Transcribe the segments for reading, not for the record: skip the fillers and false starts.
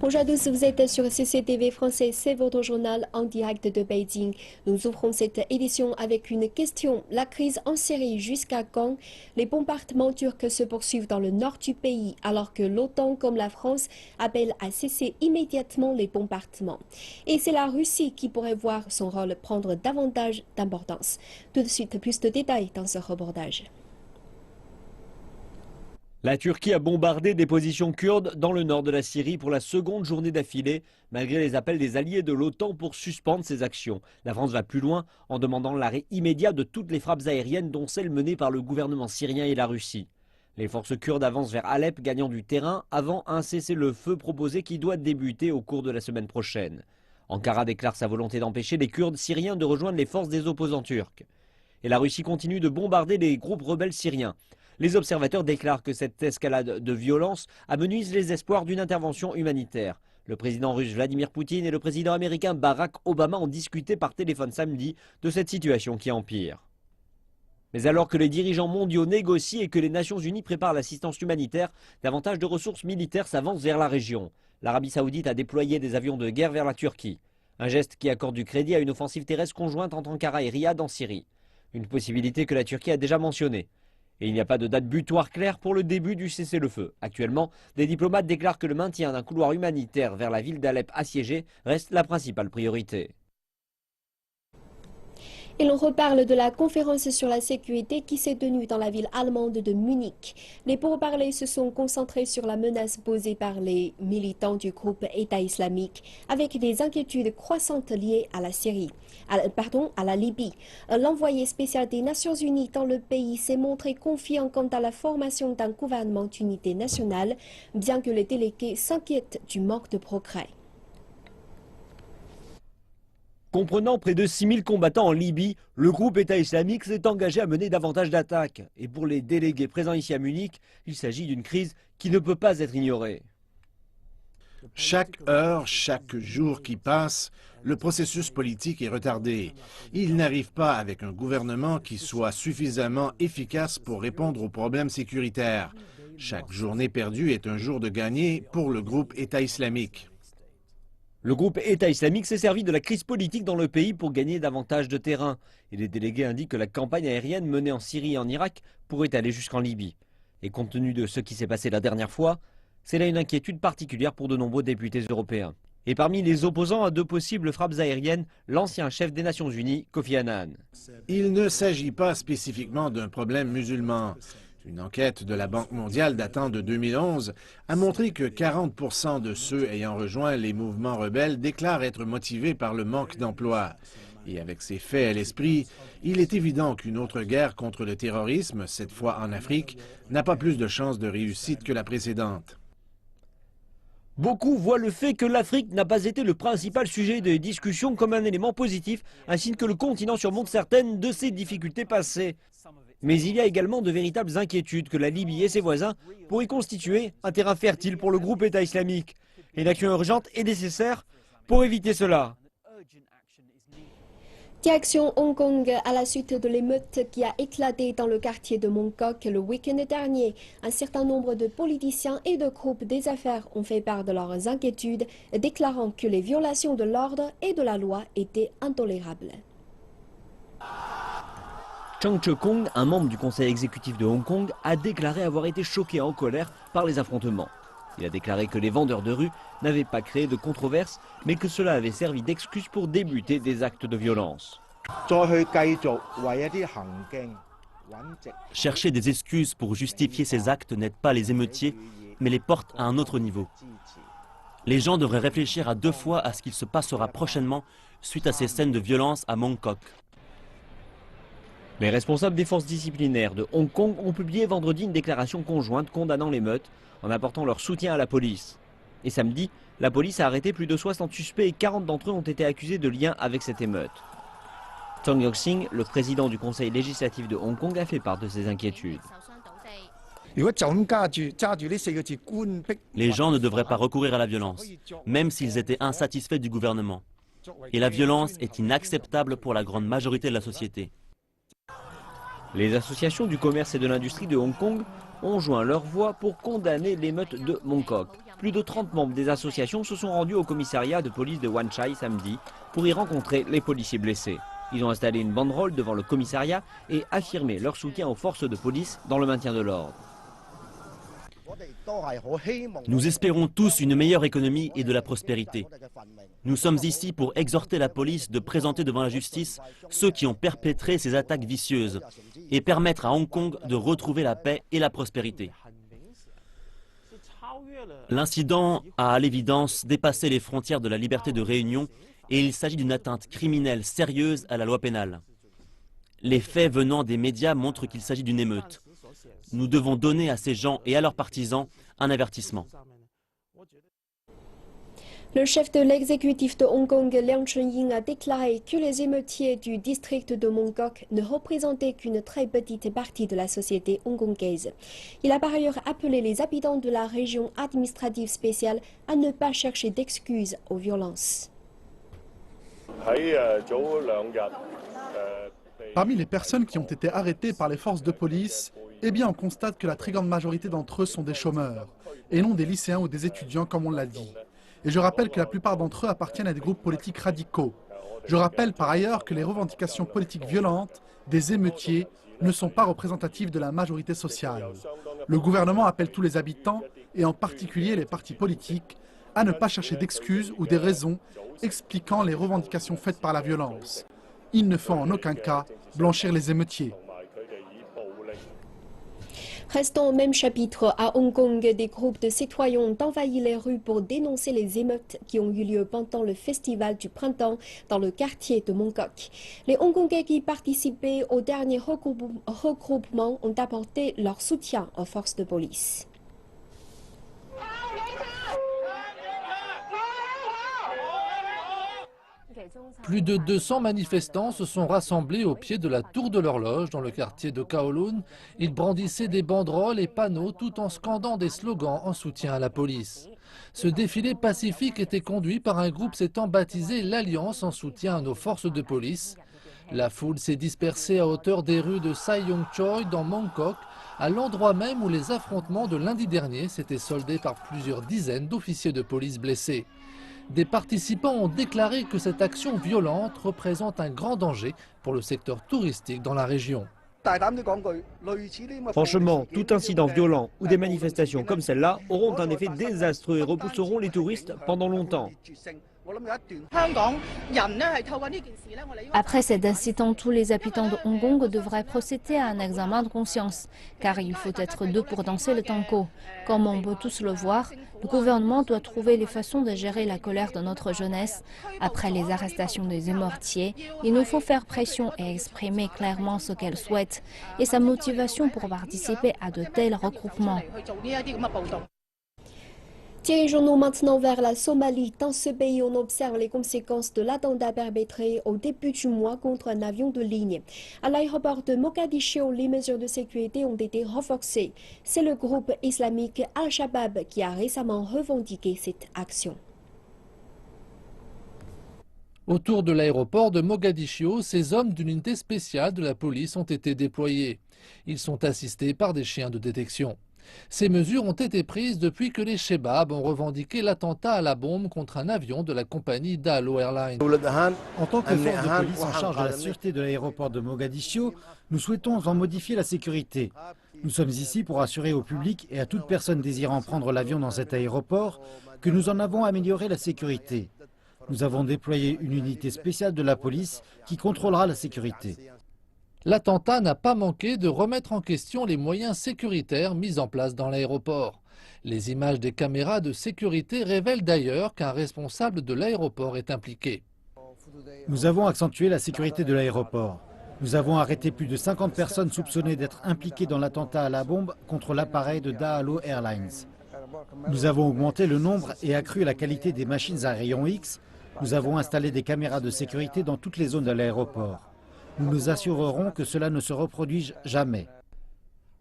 Bonjour à tous, vous êtes sur CCTV français, c'est votre journal en direct de Beijing. Nous ouvrons cette édition avec une question. La crise en Syrie jusqu'à quand? Les bombardements turcs se poursuivent dans le nord du pays alors que l'OTAN comme la France appellent à cesser immédiatement les bombardements. Et c'est la Russie qui pourrait voir son rôle prendre davantage d'importance. Tout de suite, plus de détails dans ce reportage. La Turquie a bombardé des positions kurdes dans le nord de la Syrie pour la seconde journée d'affilée, malgré les appels des alliés de l'OTAN pour suspendre ses actions. La France va plus loin en demandant l'arrêt immédiat de toutes les frappes aériennes, dont celles menées par le gouvernement syrien et la Russie. Les forces kurdes avancent vers Alep, gagnant du terrain, avant un cessez-le-feu proposé qui doit débuter au cours de la semaine prochaine. Ankara déclare sa volonté d'empêcher les Kurdes syriens de rejoindre les forces des opposants turcs. Et la Russie continue de bombarder les groupes rebelles syriens. Les observateurs déclarent que cette escalade de violence amenuise les espoirs d'une intervention humanitaire. Le président russe Vladimir Poutine et le président américain Barack Obama ont discuté par téléphone samedi de cette situation qui empire. Mais alors que les dirigeants mondiaux négocient et que les Nations Unies préparent l'assistance humanitaire, davantage de ressources militaires s'avancent vers la région. L'Arabie Saoudite a déployé des avions de guerre vers la Turquie. Un geste qui accorde du crédit à une offensive terrestre conjointe entre Ankara et Riyad en Syrie. Une possibilité que la Turquie a déjà mentionnée. Et il n'y a pas de date butoir claire pour le début du cessez-le-feu. Actuellement, des diplomates déclarent que le maintien d'un couloir humanitaire vers la ville d'Alep assiégée reste la principale priorité. Et l'on reparle de la conférence sur la sécurité qui s'est tenue dans la ville allemande de Munich. Les pourparlers se sont concentrés sur la menace posée par les militants du groupe État islamique, avec des inquiétudes croissantes liées à la Syrie. À la Libye. L'envoyé spécial des Nations Unies dans le pays s'est montré confiant quant à la formation d'un gouvernement d'unité nationale, bien que les délégués s'inquiètent du manque de progrès. Comprenant près de 6000 combattants en Libye, le groupe État islamique s'est engagé à mener davantage d'attaques. Et pour les délégués présents ici à Munich, il s'agit d'une crise qui ne peut pas être ignorée. Chaque heure, chaque jour qui passe, le processus politique est retardé. Il n'arrive pas avec un gouvernement qui soit suffisamment efficace pour répondre aux problèmes sécuritaires. Chaque journée perdue est un jour de gagné pour le groupe État islamique. Le groupe État islamique s'est servi de la crise politique dans le pays pour gagner davantage de terrain. Et les délégués indiquent que la campagne aérienne menée en Syrie et en Irak pourrait aller jusqu'en Libye. Et compte tenu de ce qui s'est passé la dernière fois, c'est là une inquiétude particulière pour de nombreux députés européens. Et parmi les opposants à de possibles frappes aériennes, l'ancien chef des Nations Unies, Kofi Annan. Il ne s'agit pas spécifiquement d'un problème musulman. Une enquête de la Banque mondiale datant de 2011 a montré que 40% de ceux ayant rejoint les mouvements rebelles déclarent être motivés par le manque d'emploi. Et avec ces faits à l'esprit, il est évident qu'une autre guerre contre le terrorisme, cette fois en Afrique, n'a pas plus de chances de réussite que la précédente. Beaucoup voient le fait que l'Afrique n'a pas été le principal sujet des discussions comme un élément positif, un signe que le continent surmonte certaines de ses difficultés passées. Mais il y a également de véritables inquiétudes que la Libye et ses voisins pourraient constituer un terrain fertile pour le groupe État islamique. Et une action urgente est nécessaire pour éviter cela. Direction Hong Kong à la suite de l'émeute qui a éclaté dans le quartier de Mong Kok le week-end dernier. Un certain nombre de politiciens et de groupes des affaires ont fait part de leurs inquiétudes, déclarant que les violations de l'ordre et de la loi étaient intolérables. Chang Che-kung, un membre du conseil exécutif de Hong Kong, a déclaré avoir été choqué et en colère par les affrontements. Il a déclaré que les vendeurs de rue n'avaient pas créé de controverse, mais que cela avait servi d'excuse pour débuter des actes de violence. Chercher des excuses pour justifier ces actes n'aide pas les émeutiers, mais les porte à un autre niveau. Les gens devraient réfléchir à deux fois à ce qu'il se passera prochainement suite à ces scènes de violence à Mong Kok. Les responsables des forces disciplinaires de Hong Kong ont publié vendredi une déclaration conjointe condamnant l'émeute en apportant leur soutien à la police. Et samedi, la police a arrêté plus de 60 suspects et 40 d'entre eux ont été accusés de lien avec cette émeute. Tong Yok-sing, le président du conseil législatif de Hong Kong, a fait part de ses inquiétudes. Les gens ne devraient pas recourir à la violence, même s'ils étaient insatisfaits du gouvernement. Et la violence est inacceptable pour la grande majorité de la société. Les associations du commerce et de l'industrie de Hong Kong ont joint leur voix pour condamner l'émeute de Mongkok. Plus de 30 membres des associations se sont rendus au commissariat de police de Wan Chai samedi pour y rencontrer les policiers blessés. Ils ont installé une banderole devant le commissariat et affirmé leur soutien aux forces de police dans le maintien de l'ordre. Nous espérons tous une meilleure économie et de la prospérité. Nous sommes ici pour exhorter la police de présenter devant la justice ceux qui ont perpétré ces attaques vicieuses et permettre à Hong Kong de retrouver la paix et la prospérité. L'incident a à l'évidence dépassé les frontières de la liberté de réunion et il s'agit d'une atteinte criminelle sérieuse à la loi pénale. Les faits venant des médias montrent qu'il s'agit d'une émeute. Nous devons donner à ces gens et à leurs partisans un avertissement. Le chef de l'exécutif de Hong Kong, Leung Chun-ying, a déclaré que les émeutiers du district de Mongkok ne représentaient qu'une très petite partie de la société hongkongaise. Il a par ailleurs appelé les habitants de la région administrative spéciale à ne pas chercher d'excuses aux violences. Parmi les personnes qui ont été arrêtées par les forces de police, eh bien on constate que la très grande majorité d'entre eux sont des chômeurs, et non des lycéens ou des étudiants comme on l'a dit. Et je rappelle que la plupart d'entre eux appartiennent à des groupes politiques radicaux. Je rappelle par ailleurs que les revendications politiques violentes des émeutiers ne sont pas représentatives de la majorité sociale. Le gouvernement appelle tous les habitants, et en particulier les partis politiques, à ne pas chercher d'excuses ou des raisons expliquant les revendications faites par la violence. Il ne faut en aucun cas blanchir les émeutiers. Restant au même chapitre, à Hong Kong, des groupes de citoyens ont envahi les rues pour dénoncer les émeutes qui ont eu lieu pendant le festival du printemps dans le quartier de Mongkok. Les Hongkongais qui participaient au dernier regroupement ont apporté leur soutien aux forces de police. Plus de 200 manifestants se sont rassemblés au pied de la tour de l'horloge dans le quartier de Kowloon. Ils brandissaient des banderoles et panneaux tout en scandant des slogans en soutien à la police. Ce défilé pacifique était conduit par un groupe s'étant baptisé l'Alliance en soutien à nos forces de police. La foule s'est dispersée à hauteur des rues de Sai Yong Choi dans Mongkok, à l'endroit même où les affrontements de lundi dernier s'étaient soldés par plusieurs dizaines d'officiers de police blessés. Des participants ont déclaré que cette action violente représente un grand danger pour le secteur touristique dans la région. Franchement, tout incident violent ou des manifestations comme celle-là auront un effet désastreux et repousseront les touristes pendant longtemps. Après cet incident, tous les habitants de Hong Kong devraient procéder à un examen de conscience, car il faut être deux pour danser le tango. Comme on peut tous le voir, le gouvernement doit trouver les façons de gérer la colère de notre jeunesse. Après les arrestations des émeutiers, il nous faut faire pression et exprimer clairement ce qu'elle souhaite et sa motivation pour participer à de tels regroupements. Dirigeons-nous maintenant vers la Somalie. Dans ce pays, on observe les conséquences de l'attentat perpétré au début du mois contre un avion de ligne. À l'aéroport de Mogadiscio, les mesures de sécurité ont été renforcées. C'est le groupe islamique Al-Shabaab qui a récemment revendiqué cette action. Autour de l'aéroport de Mogadiscio, ces hommes d'une unité spéciale de la police ont été déployés. Ils sont assistés par des chiens de détection. Ces mesures ont été prises depuis que les Shebab ont revendiqué l'attentat à la bombe contre un avion de la compagnie Dalo Airlines. En tant que force de police en charge de la sûreté de l'aéroport de Mogadiscio, nous souhaitons en modifier la sécurité. Nous sommes ici pour assurer au public et à toute personne désirant prendre l'avion dans cet aéroport que nous en avons amélioré la sécurité. Nous avons déployé une unité spéciale de la police qui contrôlera la sécurité. L'attentat n'a pas manqué de remettre en question les moyens sécuritaires mis en place dans l'aéroport. Les images des caméras de sécurité révèlent d'ailleurs qu'un responsable de l'aéroport est impliqué. Nous avons accentué la sécurité de l'aéroport. Nous avons arrêté plus de 50 personnes soupçonnées d'être impliquées dans l'attentat à la bombe contre l'appareil de Dalo Airlines. Nous avons augmenté le nombre et accru la qualité des machines à rayons X. Nous avons installé des caméras de sécurité dans toutes les zones de l'aéroport. Nous nous assurerons que cela ne se reproduise jamais.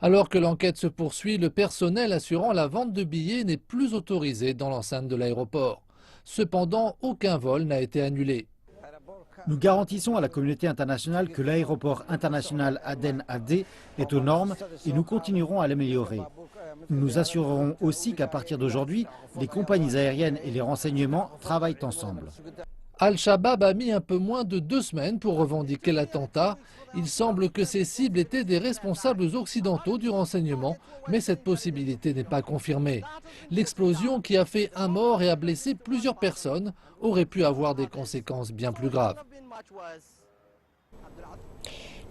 Alors que l'enquête se poursuit, le personnel assurant la vente de billets n'est plus autorisé dans l'enceinte de l'aéroport. Cependant, aucun vol n'a été annulé. Nous garantissons à la communauté internationale que l'aéroport international Aden-Adé est aux normes et nous continuerons à l'améliorer. Nous nous assurerons aussi qu'à partir d'aujourd'hui, les compagnies aériennes et les renseignements travaillent ensemble. Al-Shabaab a mis un peu moins de 2 semaines pour revendiquer l'attentat. Il semble que ces cibles étaient des responsables occidentaux du renseignement, mais cette possibilité n'est pas confirmée. L'explosion qui a fait un mort et a blessé plusieurs personnes aurait pu avoir des conséquences bien plus graves.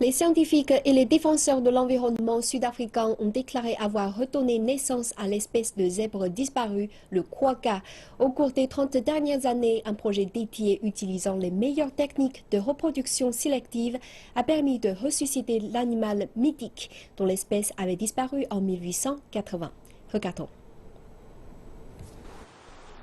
Les scientifiques et les défenseurs de l'environnement sud-africains ont déclaré avoir redonné naissance à l'espèce de zèbre disparue, le quagga. Au cours des 30 dernières années, un projet dédié utilisant les meilleures techniques de reproduction sélective a permis de ressusciter l'animal mythique dont l'espèce avait disparu en 1880. Regardons.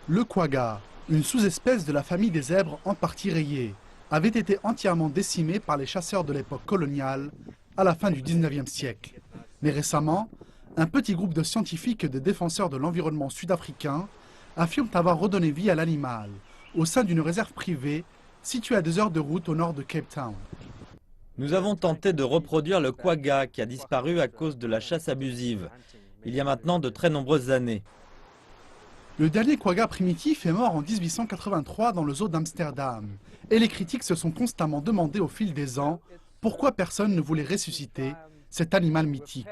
Le quagga, une sous-espèce de la famille des zèbres en partie rayée, avait été entièrement décimé par les chasseurs de l'époque coloniale à la fin du 19e siècle. Mais récemment, un petit groupe de scientifiques et de défenseurs de l'environnement sud-africain affirment avoir redonné vie à l'animal au sein d'une réserve privée située à 2 heures de route au nord de Cape Town. Nous avons tenté de reproduire le quagga qui a disparu à cause de la chasse abusive, il y a maintenant de très nombreuses années. Le dernier quagga primitif est mort en 1883 dans le zoo d'Amsterdam. Et les critiques se sont constamment demandé au fil des ans pourquoi personne ne voulait ressusciter cet animal mythique.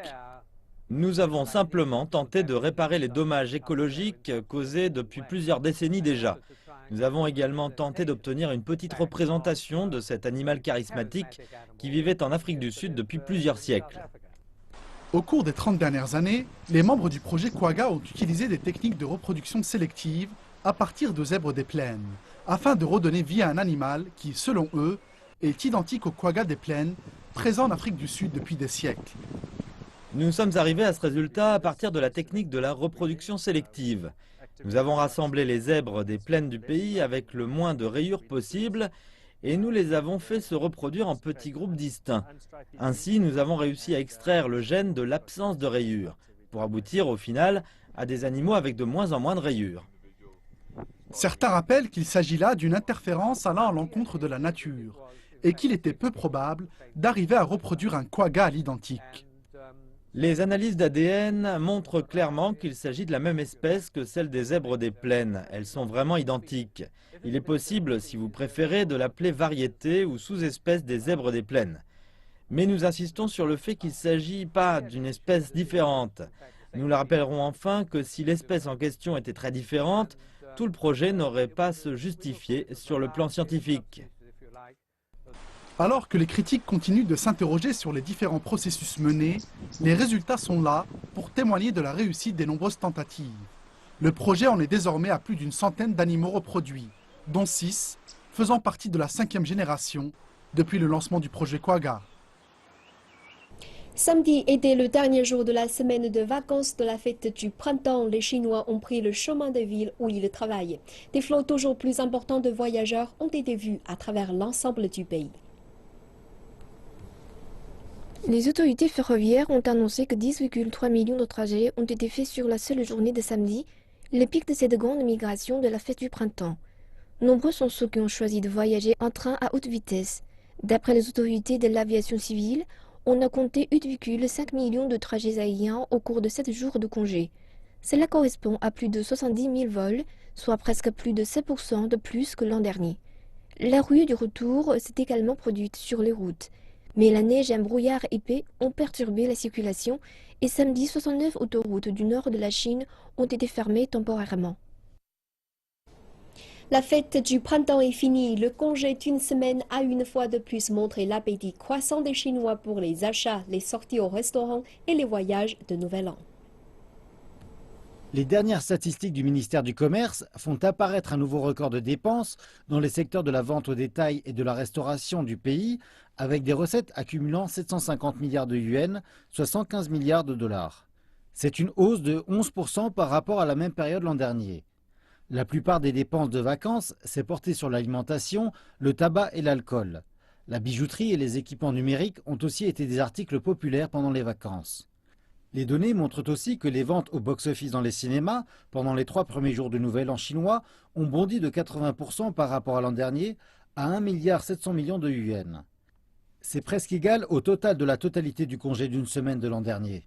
Nous avons simplement tenté de réparer les dommages écologiques causés depuis plusieurs décennies déjà. Nous avons également tenté d'obtenir une petite représentation de cet animal charismatique qui vivait en Afrique du Sud depuis plusieurs siècles. Au cours des 30 dernières années, les membres du projet Quagga ont utilisé des techniques de reproduction sélective à partir de zèbres des plaines, afin de redonner vie à un animal qui, selon eux, est identique au quagga des plaines, présent en Afrique du Sud depuis des siècles. Nous sommes arrivés à ce résultat à partir de la technique de la reproduction sélective. Nous avons rassemblé les zèbres des plaines du pays avec le moins de rayures possible et nous les avons fait se reproduire en petits groupes distincts. Ainsi, nous avons réussi à extraire le gène de l'absence de rayures, pour aboutir au final à des animaux avec de moins en moins de rayures. Certains rappellent qu'il s'agit là d'une interférence allant à l'encontre de la nature et qu'il était peu probable d'arriver à reproduire un quagga à l'identique. Les analyses d'ADN montrent clairement qu'il s'agit de la même espèce que celle des zèbres des plaines. Elles sont vraiment identiques. Il est possible, si vous préférez, de l'appeler variété ou sous-espèce des zèbres des plaines. Mais nous insistons sur le fait qu'il ne s'agit pas d'une espèce différente. Nous le rappellerons enfin que si l'espèce en question était très différente, tout le projet n'aurait pas à se justifier sur le plan scientifique. Alors que les critiques continuent de s'interroger sur les différents processus menés, les résultats sont là pour témoigner de la réussite des nombreuses tentatives. Le projet en est désormais à plus d'une centaine d'animaux reproduits, dont 6 faisant partie de la 5e génération depuis le lancement du projet Quagga. Samedi était le dernier jour de la semaine de vacances de la fête du printemps. Les Chinois ont pris le chemin des villes où ils travaillent. Des flots toujours plus importants de voyageurs ont été vus à travers l'ensemble du pays. Les autorités ferroviaires ont annoncé que 10,3 millions de trajets ont été faits sur la seule journée de samedi, le pic de cette grande migration de la fête du printemps. Nombreux sont ceux qui ont choisi de voyager en train à haute vitesse. D'après les autorités de l'aviation civile, on a compté 8,5 millions de trajets aériens au cours de 7 jours de congé. Cela correspond à plus de 70 000 vols, soit presque plus de 7% de plus que l'an dernier. La ruée du retour s'est également produite sur les routes. Mais la neige et un brouillard épais ont perturbé la circulation et samedi, 69 autoroutes du nord de la Chine ont été fermées temporairement. La fête du printemps est finie. Le congé d'une semaine a une fois de plus montré l'appétit croissant des Chinois pour les achats, les sorties au restaurant et les voyages de Nouvel An. Les dernières statistiques du ministère du Commerce font apparaître un nouveau record de dépenses dans les secteurs de la vente au détail et de la restauration du pays, avec des recettes accumulant 750 milliards de yuans, soit 115 milliards de dollars. C'est une hausse de 11% par rapport à la même période l'an dernier. La plupart des dépenses de vacances s'est portée sur l'alimentation, le tabac et l'alcool. La bijouterie et les équipements numériques ont aussi été des articles populaires pendant les vacances. Les données montrent aussi que les ventes au box-office dans les cinémas, pendant les 3 premiers jours de Nouvel An chinois, ont bondi de 80% par rapport à l'an dernier, à 1,7 milliard de yuans. C'est presque égal au total de la totalité du congé d'une semaine de l'an dernier.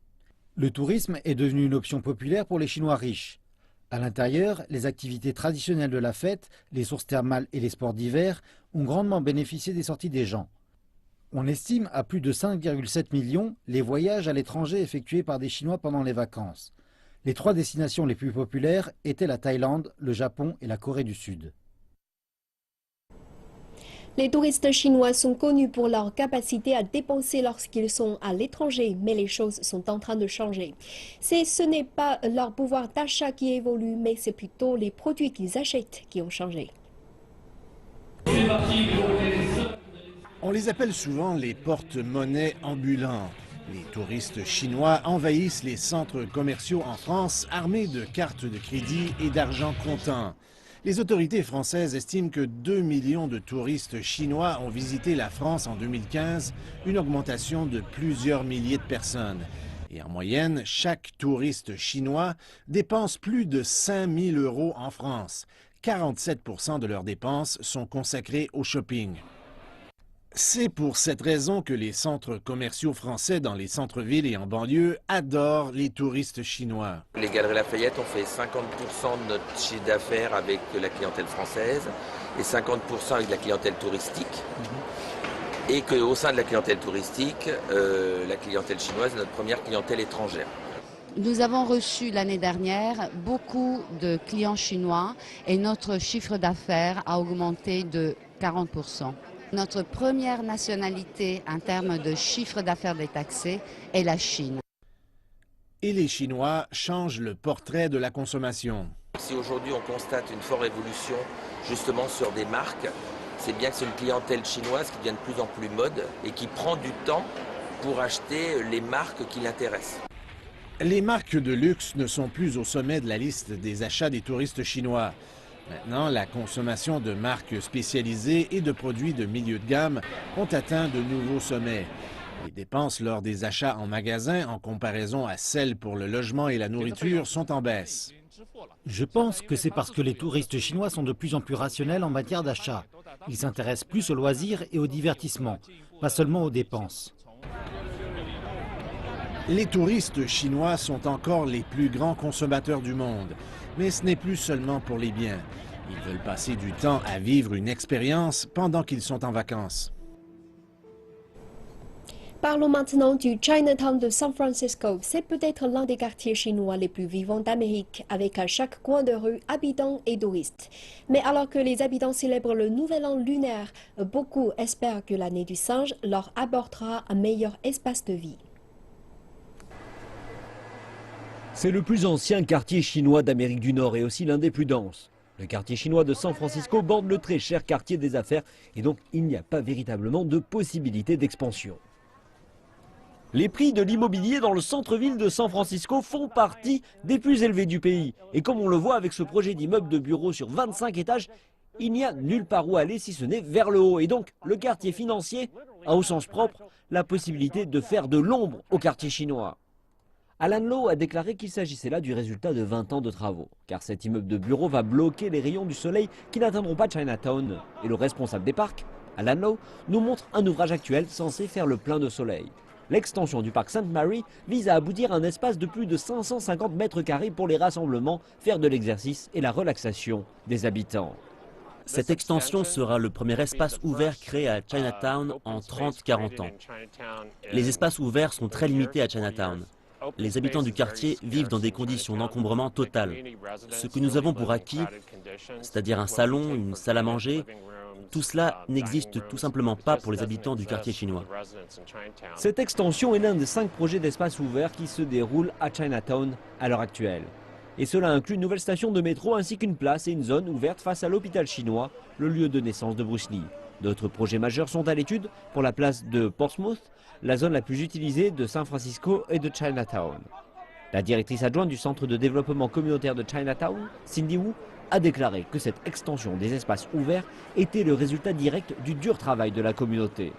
Le tourisme est devenu une option populaire pour les Chinois riches. À l'intérieur, les activités traditionnelles de la fête, les sources thermales et les sports d'hiver ont grandement bénéficié des sorties des gens. On estime à plus de 5,7 millions les voyages à l'étranger effectués par des Chinois pendant les vacances. Les 3 destinations les plus populaires étaient la Thaïlande, le Japon et la Corée du Sud. Les touristes chinois sont connus pour leur capacité à dépenser lorsqu'ils sont à l'étranger, mais les choses sont en train de changer. Ce n'est pas leur pouvoir d'achat qui évolue, mais c'est plutôt les produits qu'ils achètent qui ont changé. On les appelle souvent les porte-monnaies ambulants. Les touristes chinois envahissent les centres commerciaux en France armés de cartes de crédit et d'argent comptant. Les autorités françaises estiment que 2 millions de touristes chinois ont visité la France en 2015, une augmentation de plusieurs milliers de personnes. Et en moyenne, chaque touriste chinois dépense plus de 5 000 € en France. 47% de leurs dépenses sont consacrées au shopping. C'est pour cette raison que les centres commerciaux français dans les centres-villes et en banlieue adorent les touristes chinois. Les Galeries Lafayette ont fait 50% de notre chiffre d'affaires avec la clientèle française et 50% avec la clientèle touristique. Et qu'au sein de la clientèle touristique, la clientèle chinoise est notre première clientèle étrangère. Nous avons reçu l'année dernière beaucoup de clients chinois et notre chiffre d'affaires a augmenté de 40%. Notre première nationalité en termes de chiffre d'affaires détaxé est la Chine. Et les Chinois changent le portrait de la consommation. Si aujourd'hui on constate une forte évolution justement sur des marques, c'est bien que c'est une clientèle chinoise qui devient de plus en plus mode et qui prend du temps pour acheter les marques qui l'intéressent. Les marques de luxe ne sont plus au sommet de la liste des achats des touristes chinois. Maintenant, la consommation de marques spécialisées et de produits de milieu de gamme ont atteint de nouveaux sommets. Les dépenses lors des achats en magasin, en comparaison à celles pour le logement et la nourriture, sont en baisse. Je pense que c'est parce que les touristes chinois sont de plus en plus rationnels en matière d'achat. Ils s'intéressent plus aux loisirs et au divertissement, pas seulement aux dépenses. Les touristes chinois sont encore les plus grands consommateurs du monde. Mais ce n'est plus seulement pour les biens. Ils veulent passer du temps à vivre une expérience pendant qu'ils sont en vacances. Parlons maintenant du Chinatown de San Francisco. C'est peut-être l'un des quartiers chinois les plus vivants d'Amérique, avec à chaque coin de rue habitants et touristes. Mais alors que les habitants célèbrent le nouvel an lunaire, beaucoup espèrent que l'année du singe leur apportera un meilleur espace de vie. C'est le plus ancien quartier chinois d'Amérique du Nord et aussi l'un des plus denses. Le quartier chinois de San Francisco borde le très cher quartier des affaires et donc il n'y a pas véritablement de possibilité d'expansion. Les prix de l'immobilier dans le centre-ville de San Francisco font partie des plus élevés du pays. Et comme on le voit avec ce projet d'immeuble de bureaux sur 25 étages, il n'y a nulle part où aller si ce n'est vers le haut. Et donc le quartier financier a au sens propre la possibilité de faire de l'ombre au quartier chinois. Alan Lowe a déclaré qu'il s'agissait là du résultat de 20 ans de travaux, car cet immeuble de bureau va bloquer les rayons du soleil qui n'atteindront pas Chinatown. Et le responsable des parcs, Alan Lowe, nous montre un ouvrage actuel censé faire le plein de soleil. L'extension du parc St. Mary vise à aboutir à un espace de plus de 550 mètres carrés pour les rassemblements, faire de l'exercice et la relaxation des habitants. Cette extension sera le premier espace ouvert créé à Chinatown en 30-40 ans. Les espaces ouverts sont très limités à Chinatown. Les habitants du quartier vivent dans des conditions d'encombrement total. Ce que nous avons pour acquis, c'est-à-dire un salon, une salle à manger, tout cela n'existe tout simplement pas pour les habitants du quartier chinois. Cette extension est l'un des 5 projets d'espace ouvert qui se déroulent à Chinatown à l'heure actuelle. Et cela inclut une nouvelle station de métro ainsi qu'une place et une zone ouverte face à l'hôpital chinois, le lieu de naissance de Bruce Lee. D'autres projets majeurs sont à l'étude pour la place de Portsmouth, la zone la plus utilisée de San Francisco et de Chinatown. La directrice adjointe du Centre de développement communautaire de Chinatown, Cindy Wu, a déclaré que cette extension des espaces ouverts était le résultat direct du dur travail de la communauté.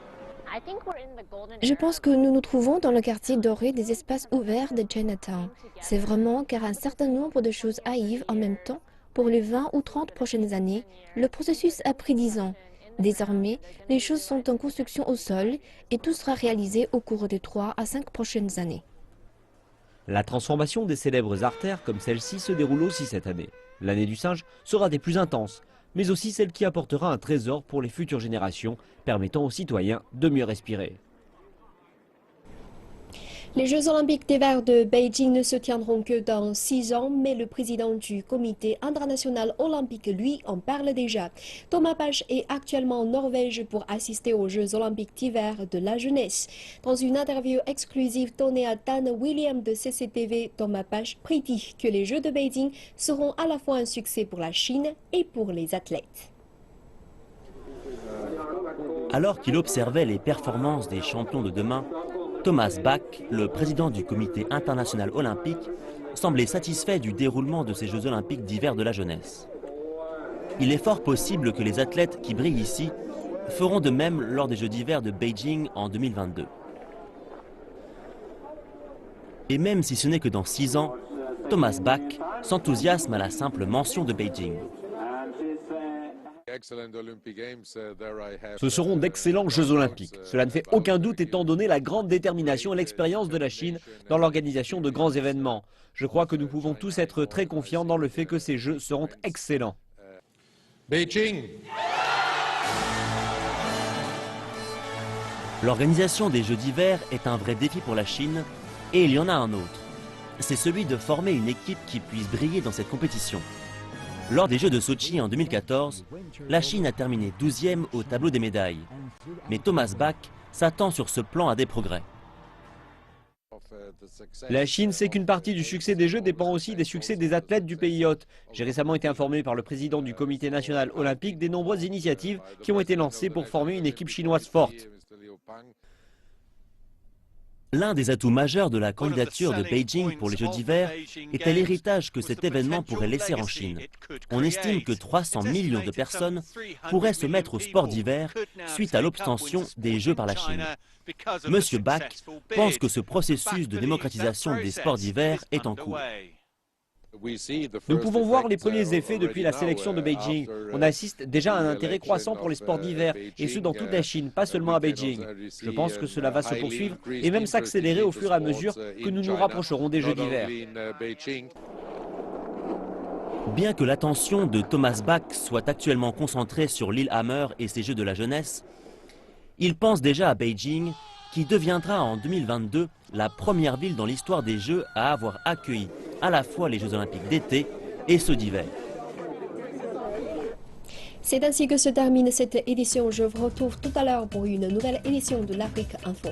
Je pense que nous nous trouvons dans le quartier doré des espaces ouverts de Chinatown. C'est vraiment car un certain nombre de choses arrivent en même temps pour les 20 ou 30 prochaines années. Le processus a pris 10 ans. Désormais, les choses sont en construction au sol et tout sera réalisé au cours des 3 à 5 prochaines années. La transformation des célèbres artères comme celle-ci se déroule aussi cette année. L'année du singe sera des plus intenses, mais aussi celle qui apportera un trésor pour les futures générations, permettant aux citoyens de mieux respirer. Les Jeux olympiques d'hiver de Beijing ne se tiendront que dans 6 ans, mais le président du comité international olympique, lui, en parle déjà. Thomas Bach est actuellement en Norvège pour assister aux Jeux olympiques d'hiver de la jeunesse. Dans une interview exclusive donnée à Dan William de CCTV, Thomas Bach prédit que les Jeux de Beijing seront à la fois un succès pour la Chine et pour les athlètes. Alors qu'il observait les performances des champions de demain, Thomas Bach, le président du comité international olympique, semblait satisfait du déroulement de ces Jeux olympiques d'hiver de la jeunesse. Il est fort possible que les athlètes qui brillent ici feront de même lors des Jeux d'hiver de Beijing en 2022. Et même si ce n'est que dans 6 ans, Thomas Bach s'enthousiasme à la simple mention de Beijing. Ce seront d'excellents Jeux olympiques. Cela ne fait aucun doute étant donné la grande détermination et l'expérience de la Chine dans l'organisation de grands événements. Je crois que nous pouvons tous être très confiants dans le fait que ces Jeux seront excellents. Beijing. L'organisation des Jeux d'hiver est un vrai défi pour la Chine et il y en a un autre. C'est celui de former une équipe qui puisse briller dans cette compétition. Lors des Jeux de Sochi en 2014, la Chine a terminé 12e au tableau des médailles. Mais Thomas Bach s'attend sur ce plan à des progrès. La Chine sait qu'une partie du succès des Jeux dépend aussi des succès des athlètes du pays hôte. J'ai récemment été informé par le président du comité national olympique des nombreuses initiatives qui ont été lancées pour former une équipe chinoise forte. L'un des atouts majeurs de la candidature de Beijing pour les Jeux d'hiver était l'héritage que cet événement pourrait laisser en Chine. On estime que 300 millions de personnes pourraient se mettre au sport d'hiver suite à l'obtention des Jeux par la Chine. Monsieur Bach pense que ce processus de démocratisation des sports d'hiver est en cours. Nous pouvons voir les premiers effets depuis la sélection de Beijing. On assiste déjà à un intérêt croissant pour les sports d'hiver, et ce dans toute la Chine, pas seulement à Beijing. Je pense que cela va se poursuivre et même s'accélérer au fur et à mesure que nous nous rapprocherons des Jeux d'hiver. Bien que l'attention de Thomas Bach soit actuellement concentrée sur Lillehammer et ses Jeux de la jeunesse, il pense déjà à Beijing, qui deviendra en 2022 la première ville dans l'histoire des Jeux à avoir accueilli à la fois les Jeux olympiques d'été et ceux d'hiver. C'est ainsi que se termine cette édition. Je vous retrouve tout à l'heure pour une nouvelle édition de l'Afrique Info.